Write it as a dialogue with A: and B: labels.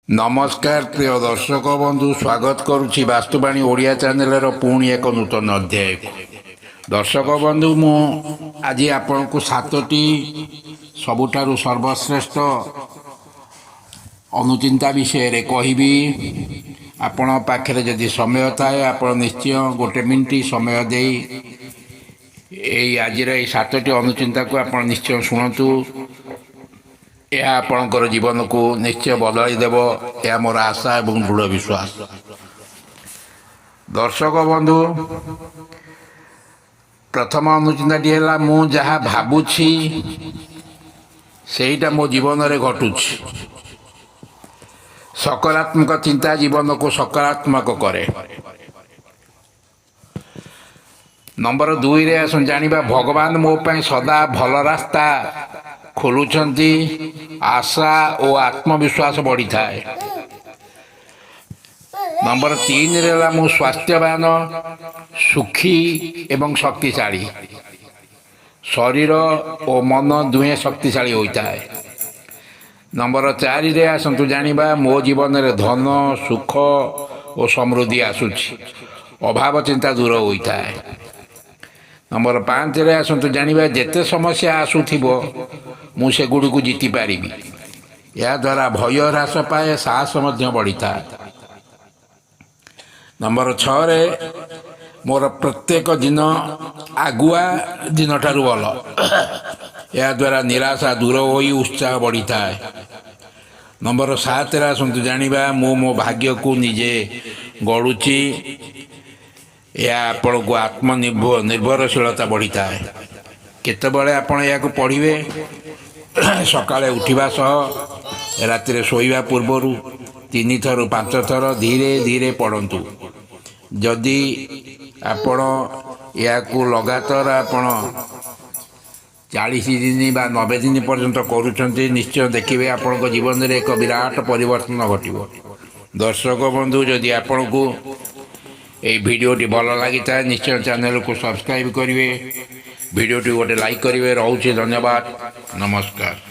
A: नमस्कार प्रिय दर्शक बंधु स्वागत करुच्ची वास्तुवाणी ओडिया चैनल पुणी एक नूतन अध्याय दर्शक बंधु मु आज आपण को सातटी सबुठारु सर्वश्रेष्ठ अनुचिंता विषय रे कहबी आपण पाखरे जदि समय थाए आपण निश्चय गोटे मिनिट समय दे आज सातटी अनुचिंता को आपण निश्चय शुणु यह आपणकर जीवन को निश्चय बदलदेव यह मोर आशा एवं दृढ़ विश्वास। दर्शक बंधु प्रथम अनुचिंताटी है मु जहाँ भावुछि सेटा मो जीवन रे घटुछि। सकारात्मक चिंता जीवन को सकारात्मक करे। नंबर 2 रे आसु जानिबा भगवान मो पई सदा भल रास्ता खोलुचंती। आशा और आत्मविश्वास बढ़ी थाए। नंबर 3 रे मु स्वास्थ्यवान सुखी एवं शक्तिशाली शरीर और मन दुहे शक्तिशाली होता है। नंबर 4 रे आसंतु जानिबा मो जीवन रे धन सुख और समृद्धि आसुछि अभाव चिंता दूर होता है। नंबर 5 रे आसंतु जानिबा जेते समस्या आसुथिबो मु से गुड़ को जीति पारि या द्वारा भय ह्रास पाए साहस बढ़ी था। नंबर 6 रे मोर प्रत्येक दिन आगुआ दिन ठारू भल या द्वारा निराशा दूर हो उत्साह बढ़ी था। नंबर 7 रे आसंतु जानिबा मो भाग्य को निजे गढ़ुची या आपण को आत्मनिर्भरशीलता बढ़ी था। केतबेले आपण या पढ़िबे सकाळे उठिबा सह रातिरे शोइबा पूर्वरु 3 थर 5 थर धीरे धीरे पढ़ंतु। जदि आपण या को लगातार आपण 40 दिन बा 90 दिन पर्यंत करूछंती निश्चय देखिबे आपण जीवन रे एक विराट परिवर्तन घटिबो। दर्शक बंधु जदि आपण को ये भिडियोटी भल लगी था निश्चय चैनल को सब्सक्राइब करेंगे। भिडियोटी गोटे लाइक करेंगे। रोचे धन्यवाद। नमस्कार।